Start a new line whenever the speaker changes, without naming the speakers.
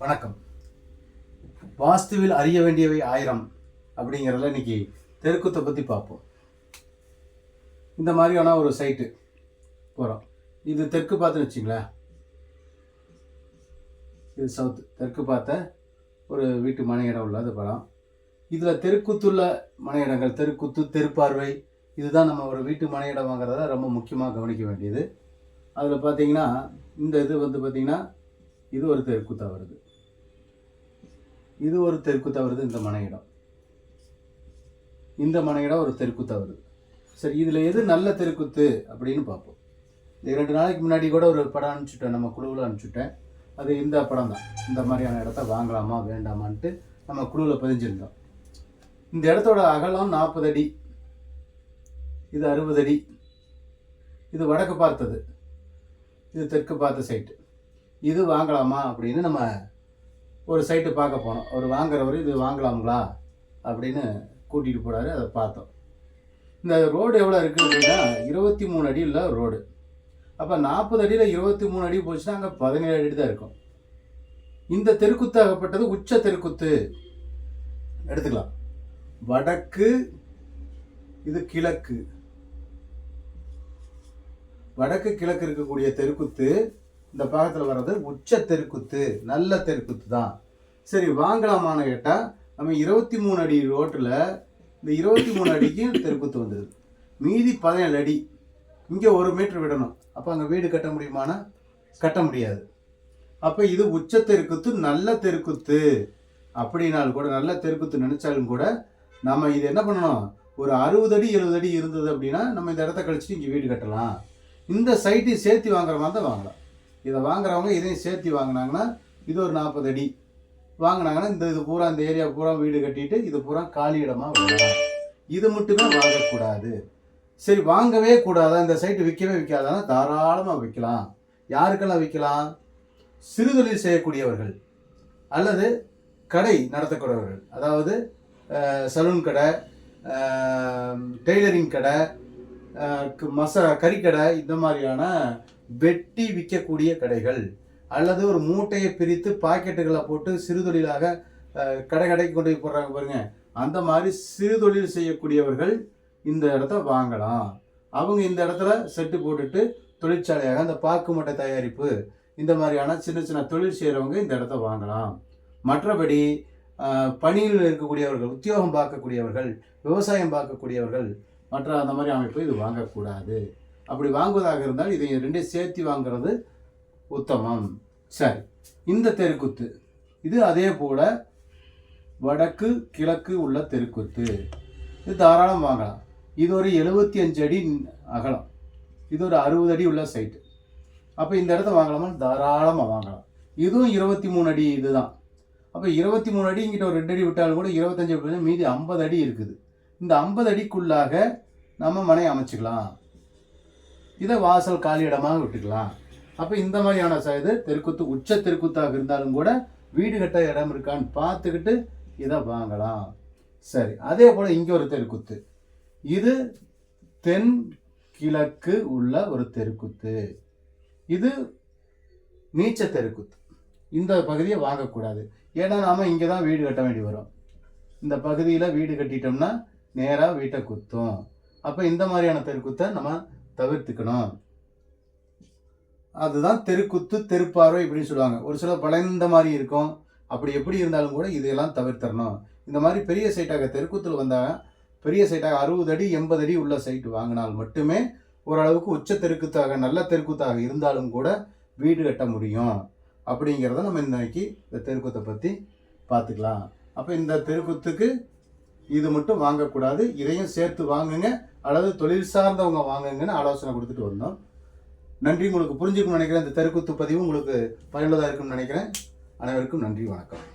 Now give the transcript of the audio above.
வணக்கம். வாஸ்துவில் அறிய வேண்டியவை 1000 அப்படிங்கிறதுல இன்னைக்கு தெருக்கூத்தை பற்றி பார்ப்போம். இந்த மாதிரியான ஒரு சைட்டு போகிறோம். இது தெற்கு பார்த்துன்னு வச்சிங்களேன். இது சவுத்து தெற்கு பார்த்த ஒரு வீட்டு மனை இடம் உள்ளது படம். இதில் தெருக்கூத்துள்ள மனை இடங்கள், தெருக்கூத்து, தெருப்பார்வை, இதுதான் நம்ம ஒரு வீட்டு மனை இடம் வாங்குறத ரொம்ப முக்கியமாக கவனிக்க வேண்டியது. அதில் பார்த்தீங்கன்னா இந்த இது பார்த்தீங்கன்னா இது ஒரு தெருக்கூத்தாக வருது, இது ஒரு தெருக்கூத்தாக வருது. இந்த மனை இடம், இந்த மனை இடம் ஒரு தெருக்கூத்தாக வருது. சரி, இதில் எது நல்ல தெருக்கூத்து அப்படின்னு பார்ப்போம். 2 நாளைக்கு முன்னாடி கூட ஒரு படம் அனுப்பிச்சுட்டேன், நம்ம குழுவில் அனுப்பிச்சுட்டேன். அது இந்த படம் தான். இந்த மாதிரியான இடத்த வாங்கலாமா வேண்டாமான்ட்டு நம்ம குழுவில் பதிஞ்சிருந்தோம். இந்த இடத்தோட அகலம் 40 அடி, இது 60 அடி. இது வடக்கு பார்த்தது, இது தெற்கு பார்த்த சைட்டு. இது வாங்கலாமா அப்படின்னு நம்ம ஒரு சைட்டு பார்க்க போனோம். அவர் வாங்குறவர் இது வாங்கலாங்களா அப்படின்னு கூட்டிகிட்டு போனார். அதை பார்த்தோம். இந்த ரோடு எவ்வளோ இருக்குது அப்படின்னா 23 அடி இல்லை ரோடு. அப்போ 40 அடியில் 23 அடி போச்சுன்னா அங்கே 17 அடி தான் இருக்கும். இந்த தெருக்குத்தாகப்பட்டது உச்ச தெருக்குத்து எடுத்துக்கலாம். வடக்கு, இது கிழக்கு, வடக்கு கிழக்கு இருக்கக்கூடிய தெருக்குத்து இந்த பாகத்தில் வர்றது உச்ச தெருக்குத்து, நல்ல தெருக்குத்து தான். சரி, வாங்கலாமான்னு கேட்டால் நம்ம 23 அடி ரோட்டில் இந்த 23 அடிக்கு தெருக்குத்து வந்துடுது. மீதி 17 அடி. இங்கே 1 மீட்டர் விடணும். அப்போ அங்கே வீடு கட்ட முடியுமானா கட்ட முடியாது. அப்போ இது உச்ச தெருக்குத்து, நல்ல தெருக்குத்து அப்படின்னாலும் கூட, நல்ல தெருக்குத்து நினைச்சாலும் கூட நம்ம இது என்ன பண்ணணும், ஒரு 60 அடி 70 அடி இருந்தது அப்படின்னா நம்ம இந்த இடத்த கழிச்சுட்டு இங்கே வீடு கட்டலாம். இந்த சைட்டையும் சேர்த்து வாங்குற மாதிரி தான் வாங்கலாம். இதை வாங்குறவங்க இதையும் சேர்த்து வாங்கினாங்கன்னா இது ஒரு 40 அடி வாங்கினாங்கன்னா இது பூரா, இந்த ஏரியா பூரா வீடு கட்டிட்டு இது பூரா காலி இடமா வரலாம். இது மட்டுமே வாங்கக்கூடாது. சரி, வாங்கவே கூடாதா, இந்த சைட்டு விற்கவே விற்காதானா தாராளமாக விற்கலாம். யாருக்கெல்லாம் விற்கலாம்? சிறுதொழில் செய்யக்கூடியவர்கள் அல்லது கடை நடத்தக்கூடியவர்கள், அதாவது சலூன் கடை, டெய்லரிங் கடை, கறிக்கடை, இந்த மாதிரியான வெட்டி விற்கக்கூடிய கடைகள், அல்லது ஒரு மூட்டையை பிரித்து பாக்கெட்டுகளை போட்டு சிறுதொழிலாக கடைக்கு கொண்டு போய் போடுறாங்க பாருங்க, அந்த மாதிரி சிறுதொழில் செய்யக்கூடியவர்கள் இந்த இடத்த வாங்கலாம். அவங்க இந்த இடத்துல செட்டு போட்டுட்டு தொழிற்சாலையாக அந்த பாக்கு மட்டை தயாரிப்பு, இந்த மாதிரியான சின்ன சின்ன தொழில் செய்கிறவங்க இந்த இடத்த வாங்கலாம். மற்றபடி பணியில் இருக்கக்கூடியவர்கள், உத்தியோகம் பார்க்கக்கூடியவர்கள், விவசாயம் பார்க்கக்கூடியவர்கள், மற்ற அந்த மாதிரி அமைப்பு இது வாங்கக்கூடாது. அப்படி வாங்குவதாக இருந்தால் இதை 2 சேர்த்து வாங்குறது உத்தமம். சரி, இந்த தெருக்குத்து இது அதே போல் வடக்கு கிழக்கு உள்ள தெருக்குத்து, இது தாராளம் வாங்கலாம். இது ஒரு 75 அடி அகலம், இது ஒரு 60 அடி உள்ள சைட்டு. அப்போ இந்த இடத்த வாங்கலாமா? தாராளமாக வாங்கலாம். இதுவும் 23 அடி இதுதான். அப்போ 23 அடி இங்கிட்ட ஒரு 2 அடி விட்டாலும் கூட 25 மீதி 50 அடி இருக்குது. இந்த 50 அடிக்குள்ளாக நம்ம மனை அமைச்சிக்கலாம். இதை வாசல் காலி இடமாக விட்டுக்கலாம். அப்போ இந்த மாதிரியான இது தெருக்குத்து உச்ச தெருக்குத்தாக இருந்தாலும் கூட வீடு கட்ட இடம் இருக்கான்னு பார்த்துக்கிட்டு இதை வாங்கலாம். சரி, அதே போல் இங்கே ஒரு தெருக்குத்து, இது தென் கிழக்கு உள்ள ஒரு தெருக்குத்து, இது நீச்ச தெருக்குத்து. இந்த பகுதியை வாங்கக்கூடாது. ஏன்னா நாம் இங்கே தான் வீடு கட்ட வேண்டி வரும். இந்த பகுதியில் வீடு கட்டிட்டோம்னா நேராக வீட்டை குத்தும். அப்போ இந்த மாதிரியான தெருக்குத்தை நம்ம தவிர்த்துக்கணும். அதுதான் தெருக்குத்து, தெருப்பார்வை இப்படின்னு சொல்லுவாங்க. ஒரு சில பழைந்த மாதிரி இருக்கும். அப்படி எப்படி இருந்தாலும் கூட இதையெல்லாம் தவிர்த்தரணும். இந்த மாதிரி பெரிய சைட்டாக தெருக்குத்தில் வந்தால், பெரிய சைட்டாக 60 அடி 80 அடி உள்ள சைட்டு வாங்கினால் மட்டுமே ஓரளவுக்கு உச்ச தெருக்குத்தாக, நல்ல தெருக்குத்தாக இருந்தாலும் கூட வீடு கட்ட முடியும். அப்படிங்கிறத நம்ம இன்னைக்கு இந்த தெருக்குத்தை பற்றி பார்த்துக்கலாம். அப்போ இந்த தெருக்குத்துக்கு இது மட்டும் வாங்கக்கூடாது, இதையும் சேர்த்து வாங்குங்க, அல்லது தொழில் சார்ந்தவங்க வாங்குங்கன்னு ஆலோசனை கொடுத்துட்டு வந்தோம். நன்றி. உங்களுக்கு புரிஞ்சுக்கணும்னு நினைக்கிறேன். இந்த தெருக்குத்து பதிவு உங்களுக்கு பயனுள்ளதாக இருக்குன்னு நினைக்கிறேன். அனைவருக்கும் நன்றி, வணக்கம்.